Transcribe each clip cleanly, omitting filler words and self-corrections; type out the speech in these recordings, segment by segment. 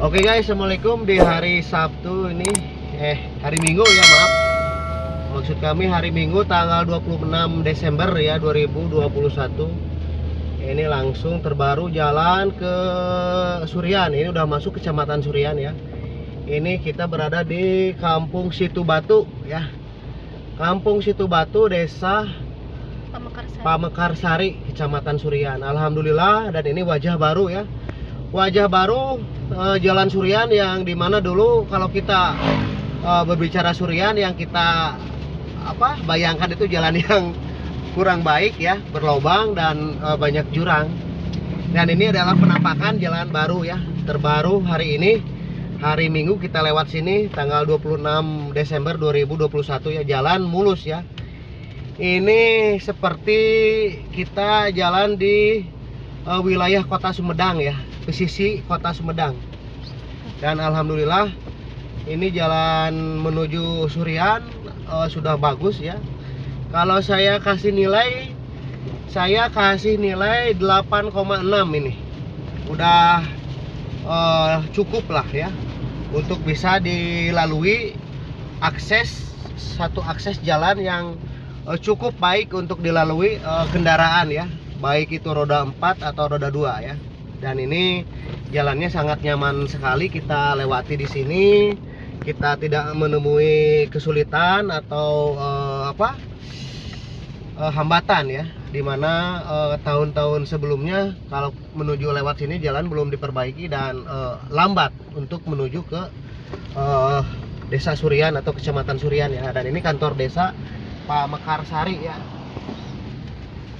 Oke guys, assalamualaikum. Di hari Sabtu ini, hari Minggu ya, maaf. Maksud kami hari Minggu tanggal 26 Desember ya 2021. Ini langsung terbaru jalan ke Surian. Ini udah masuk kecamatan Surian ya. Ini kita berada di Kampung Situ Batu ya. Kampung Situ Batu, Desa Pamekarsari, Kecamatan Surian. Alhamdulillah, dan ini wajah baru ya. Wajah baru Jalan Surian, yang dimana dulu kalau kita berbicara Surian, yang kita bayangkan itu jalan yang kurang baik ya, berlobang dan banyak jurang. Dan ini adalah penampakan jalan baru ya, terbaru hari ini, hari Minggu kita lewat sini tanggal 26 Desember 2021 ya. Jalan mulus ya. Ini seperti kita jalan di wilayah Kota Sumedang ya, pesisir Kota Sumedang. Dan alhamdulillah ini jalan menuju Surian sudah bagus ya. Kalau saya kasih nilai, 8,6 ini. Udah cukup lah ya untuk bisa dilalui satu akses jalan yang cukup baik untuk dilalui kendaraan ya, baik itu roda 4 atau roda 2 ya. Dan ini jalannya sangat nyaman sekali kita lewati di sini. Kita tidak menemui kesulitan atau hambatan ya, dimana tahun-tahun sebelumnya kalau menuju lewat sini jalan belum diperbaiki dan lambat untuk menuju ke Desa Surian atau Kecamatan Surian ya. Dan ini kantor desa Pamekarsari ya.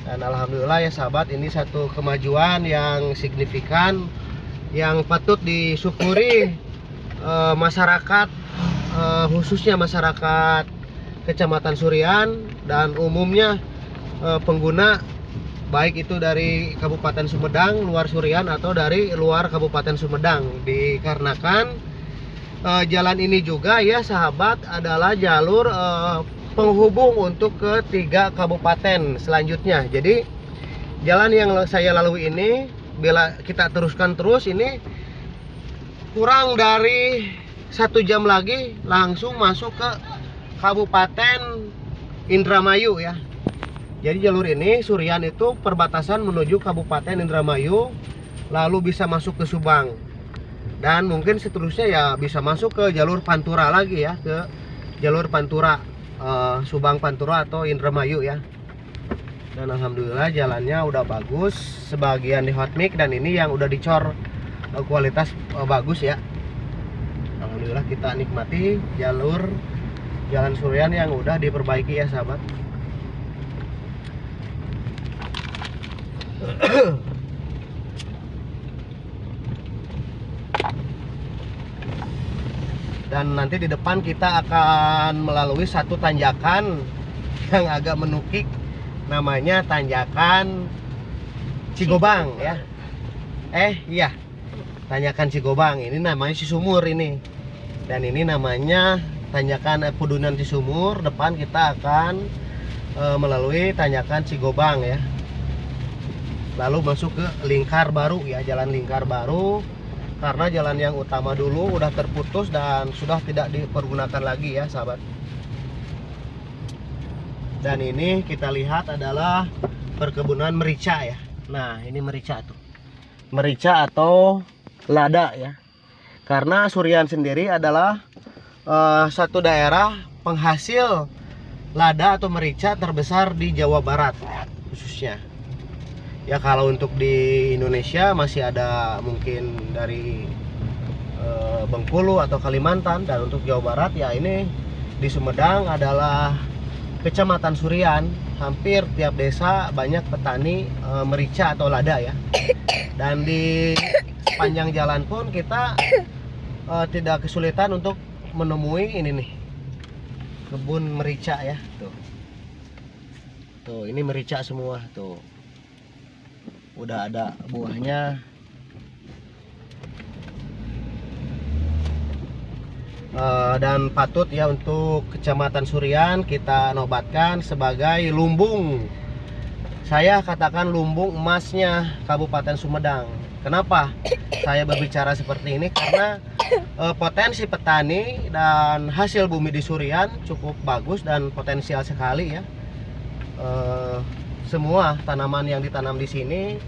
Dan alhamdulillah ya sahabat, ini satu kemajuan yang signifikan yang patut disyukuri masyarakat, khususnya masyarakat Kecamatan Surian dan umumnya pengguna, baik itu dari Kabupaten Sumedang, luar Surian, atau dari luar Kabupaten Sumedang. Dikarenakan jalan ini juga ya sahabat adalah jalur penghubung untuk ke 3 kabupaten selanjutnya. Jadi jalan yang saya lalui ini, bila kita teruskan terus, ini kurang dari 1 jam lagi langsung masuk ke Kabupaten Indramayu ya. Jadi jalur ini Surian itu perbatasan menuju Kabupaten Indramayu, lalu bisa masuk ke Subang, dan mungkin seterusnya ya bisa masuk ke jalur Pantura lagi ya, ke jalur Pantura, Subang Pantura atau Indramayu ya. Dan alhamdulillah jalannya udah bagus, sebagian di hot mix, dan ini yang udah dicor kualitas bagus ya. Alhamdulillah kita nikmati Jalan Surian yang udah diperbaiki ya sahabat. Dan nanti di depan kita akan melalui satu tanjakan yang agak menukik, namanya tanjakan Cigobang ya. Iya, tanjakan Cigobang. Ini namanya Cisumur ini. Dan ini namanya tanjakan Pudunan Cisumur. Depan kita akan melalui tanjakan Cigobang ya. Lalu masuk ke Lingkar Baru ya, jalan Lingkar Baru. Karena jalan yang utama dulu udah terputus dan sudah tidak dipergunakan lagi ya sahabat. Dan ini kita lihat adalah perkebunan merica ya. Nah ini merica tuh, merica atau lada ya. Karena Surian sendiri adalah satu daerah penghasil lada atau merica terbesar di Jawa Barat khususnya. Ya kalau untuk di Indonesia masih ada mungkin dari Bengkulu atau Kalimantan, dan untuk Jawa Barat ya ini di Sumedang adalah Kecamatan Surian. Hampir tiap desa banyak petani merica atau lada ya. Dan di sepanjang jalan pun kita tidak kesulitan untuk menemui ini nih, kebun merica ya. Tuh ini merica semua tuh. Udah ada buahnya. Dan patut ya untuk Kecamatan Surian kita nobatkan sebagai lumbung. Saya katakan lumbung emasnya Kabupaten Sumedang. Kenapa saya berbicara seperti ini? Karena potensi petani dan hasil bumi di Surian cukup bagus dan potensial sekali ya. Semua tanaman yang ditanam di sini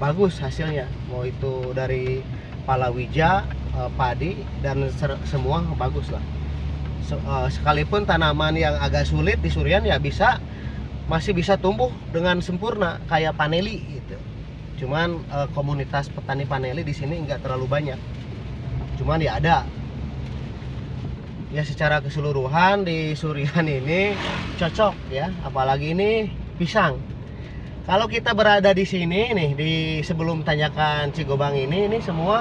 bagus hasilnya, mau itu dari palawija, padi, dan semua bagus lah. Sekalipun tanaman yang agak sulit di Surian ya masih bisa tumbuh dengan sempurna kayak paneli gitu. Cuman komunitas petani paneli di sini nggak terlalu banyak. Cuman ya ada. Ya secara keseluruhan di Surian ini cocok ya, apalagi ini pisang. Kalau kita berada di sini nih, di sebelum tanjakan Cigobang ini semua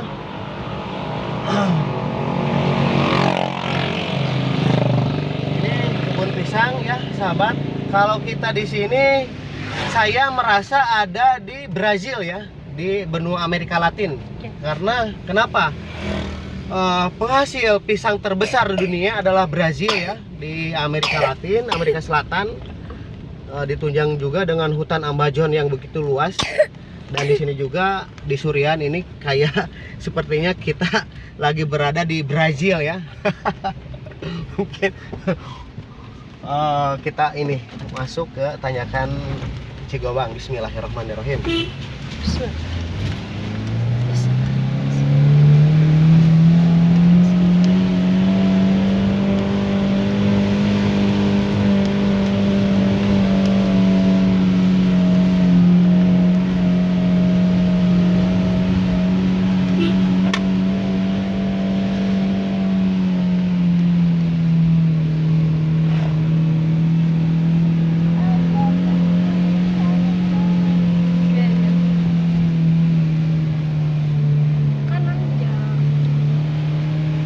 ini kebun pisang ya, sahabat. Kalau kita di sini, saya merasa ada di Brazil ya, di benua Amerika Latin. Karena kenapa? Penghasil pisang terbesar di dunia adalah Brazil ya, di Amerika Latin, Amerika Selatan. Ditunjang juga dengan hutan Amazon yang begitu luas. Dan di sini juga di Surian ini kayak sepertinya kita lagi berada di Brazil ya. Mungkin kita ini masuk ke tanjakan Cigobang. Bismillahirrahmanirrahim.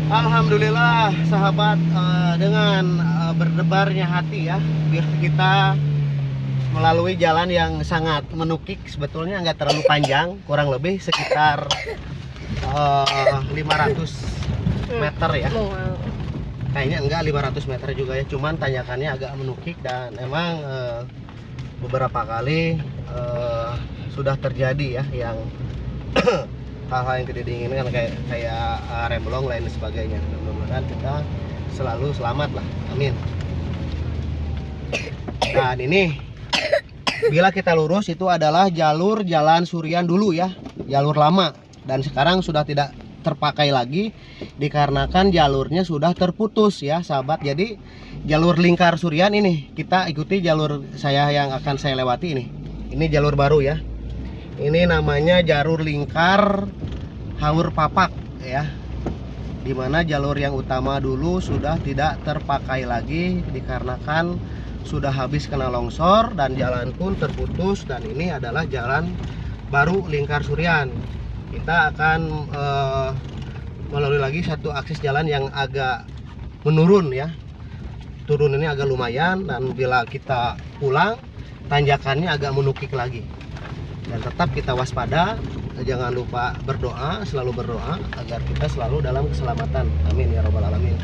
Alhamdulillah sahabat, dengan berdebarnya hati ya, biar kita melalui jalan yang sangat menukik. Sebetulnya nggak terlalu panjang, kurang lebih sekitar 500 meter ya. Kayaknya enggak 500 meter juga ya, cuman tanjakannya agak menukik. Dan emang beberapa kali sudah terjadi ya yang hal-hal yang tidak diinginkan kayak remblong lain sebagainya. Mudah-mudahan kita selalu selamat lah, amin. Dan ini bila kita lurus itu adalah jalur jalan Surian dulu ya, jalur lama, dan sekarang sudah tidak terpakai lagi dikarenakan jalurnya sudah terputus ya sahabat. Jadi jalur lingkar Surian ini kita ikuti jalur yang akan saya lewati ini jalur baru ya. Ini namanya jalur lingkar Haur Papak ya, dimana jalur yang utama dulu sudah tidak terpakai lagi dikarenakan sudah habis kena longsor dan jalan pun terputus. Dan ini adalah jalan baru lingkar Surian. Kita akan melalui lagi satu akses jalan yang agak menurun ya, turun ini agak lumayan, dan bila kita pulang tanjakannya agak menukik lagi. Dan tetap kita waspada, jangan lupa berdoa, selalu berdoa agar kita selalu dalam keselamatan, amin ya robbal alamin.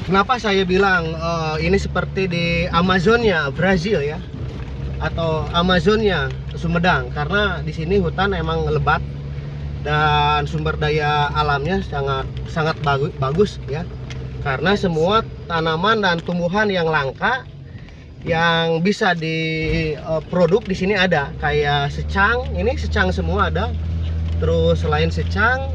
Kenapa saya bilang ini seperti di Amazonnya Brazil ya, atau Amazonnya Sumedang? Karena di sini hutan emang lebat dan sumber daya alamnya sangat bagus ya. Karena semua tanaman dan tumbuhan yang langka yang bisa diproduk di sini ada, kayak secang, ini secang semua ada. Terus selain secang,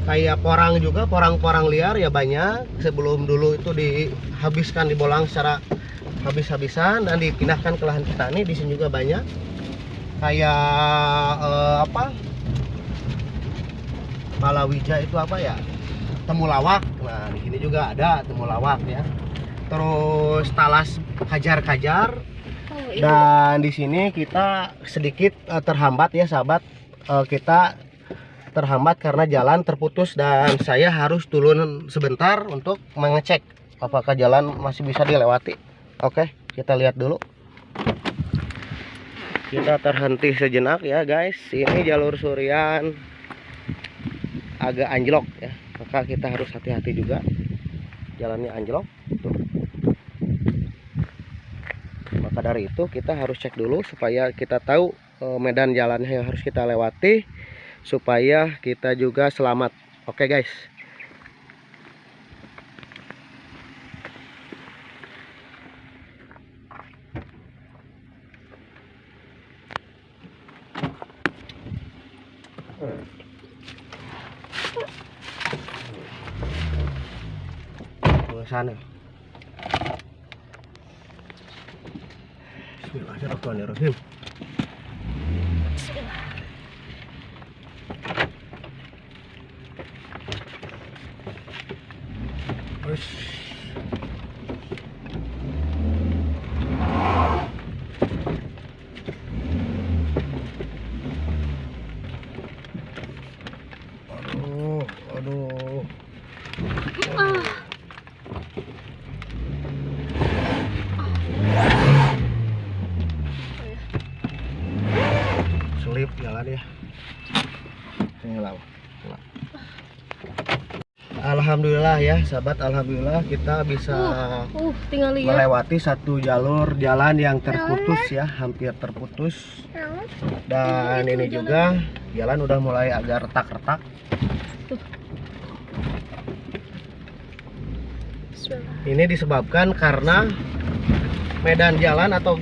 kayak porang juga, porang-porang liar ya banyak. Sebelum dulu itu dihabiskan, dibolang secara habis-habisan dan dipindahkan ke lahan petani. Di sini juga banyak kayak palawija itu apa ya, temulawak. Nah di sini juga ada temulawak ya. Terus talas kajar-kajar. Dan di sini kita sedikit terhambat ya sahabat. Kita terhambat karena jalan terputus dan saya harus turun sebentar untuk mengecek apakah jalan masih bisa dilewati. Oke, kita lihat dulu. Kita terhenti sejenak ya guys. Ini jalur Surian agak anjlok ya, maka kita harus hati-hati juga, jalannya anjlok tuh. Maka dari itu kita harus cek dulu supaya kita tahu medan jalannya yang harus kita lewati supaya kita juga selamat. Oke guys. Ke sana. Bismillahirrahmanirrahim. Aduh. Selip jalan ya. Alhamdulillah ya sahabat, alhamdulillah kita bisa tinggal melewati satu jalur jalan yang terputus ya, hampir terputus. Dan ini juga jalan udah mulai agak retak-retak. Ini disebabkan karena medan jalan atau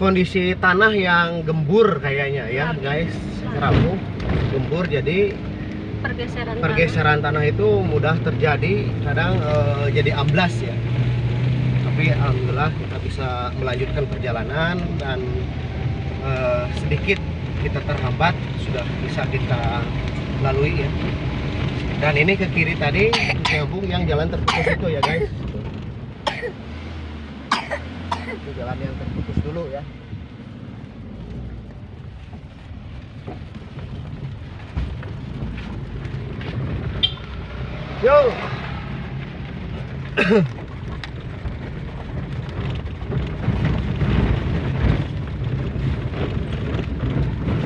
kondisi tanah yang gembur kayaknya ya guys, rapuh, gembur, jadi pergeseran tanah itu mudah terjadi, kadang jadi amblas ya. Tapi alhamdulillah kita bisa melanjutkan perjalanan dan sedikit kita terhambat sudah bisa kita lalui ya. Dan ini ke kiri tadi nyambung yang jalan terputus itu ya guys. Itu jalan yang terputus dulu ya. Yo.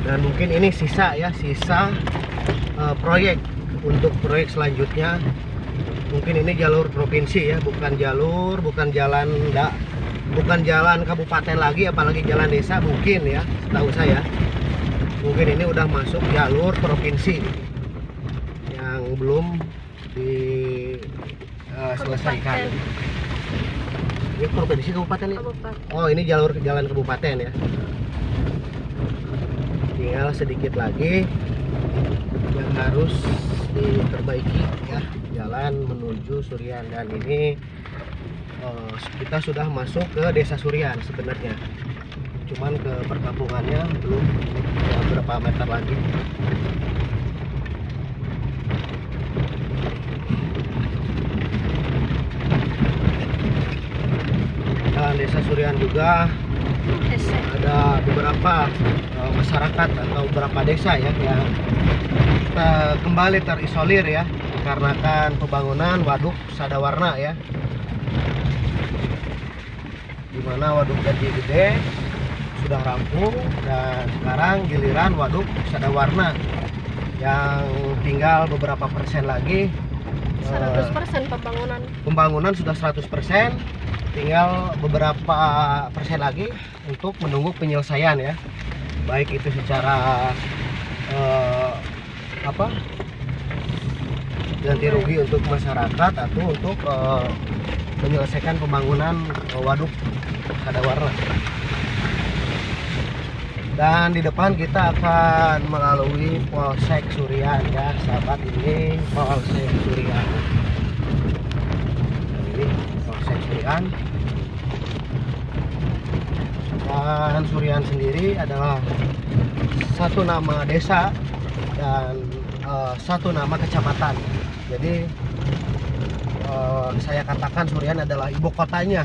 Dan mungkin ini sisa ya, proyek untuk proyek selanjutnya. Mungkin ini jalur provinsi ya, bukan jalan kabupaten lagi, apalagi jalan desa mungkin ya, setahu saya. Mungkin ini udah masuk jalur provinsi yang belum diselesaikan. Ini provinsi kabupaten ya? Oh, ini jalan kabupaten ya. Tinggal sedikit lagi yang harus diperbaiki ya, jalan menuju Surian. Dan ini kita sudah masuk ke desa Surian sebenarnya, cuman ke perkampungannya belum ya, berapa meter lagi. Dan desa Surian juga ada beberapa masyarakat atau beberapa desa ya yang kembali terisolir ya, dikarenakan pembangunan waduk Sadawarna ya, dimana waduk Jati Gede sudah rampung dan sekarang giliran waduk Sadawarna yang tinggal beberapa persen lagi. 100% pembangunan sudah 100%, tinggal beberapa persen lagi untuk menunggu penyelesaian ya, baik itu secara ganti rugi untuk masyarakat atau untuk menyelesaikan pembangunan waduk Sadawarna. Dan di depan kita akan melalui Polsek Surian ya sahabat, ini Polsek Surian. Ini Polsek Surian. Dan Surian sendiri adalah satu nama desa dan satu nama kecamatan. Jadi saya katakan Surian adalah ibu kotanya.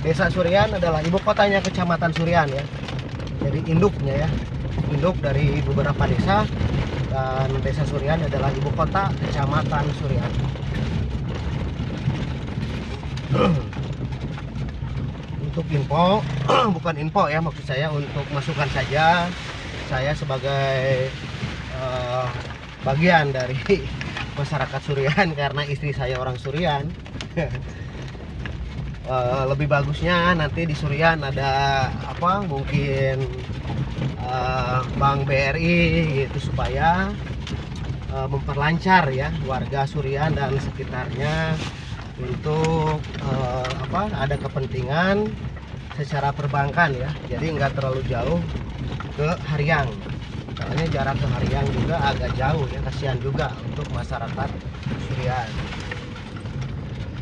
Desa Surian adalah ibu kotanya kecamatan Surian ya. Jadi induknya ya, induk dari beberapa desa, dan desa Surian adalah ibu kota kecamatan Surian. Untuk info, bukan info ya, maksud saya untuk masukan saja. Saya sebagai bagian dari masyarakat Surian karena istri saya orang Surian. lebih bagusnya nanti di Surian ada apa mungkin Bank BRI gitu supaya memperlancar ya warga Surian dan sekitarnya untuk ada kepentingan secara perbankan ya, jadi nggak terlalu jauh ke Haryang, soalnya jarak ke Haryang juga agak jauh ya, kasihan juga untuk masyarakat Surian.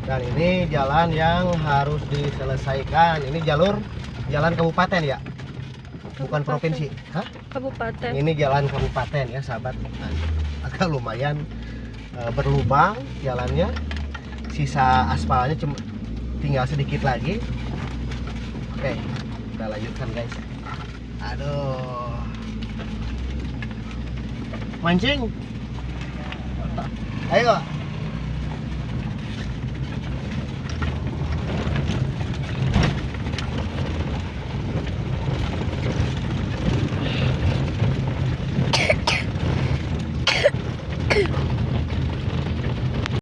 Dan ini jalan yang harus diselesaikan, ini jalan kabupaten ya, bukan Kabupaten. provinsi. Hah? Kabupaten. Ini jalan kabupaten ya sahabat. Nah, agak lumayan berlubang jalannya, sisa aspalnya cuma tinggal sedikit lagi. Oke, kita lanjutkan guys. Aduh, mancing, ayo.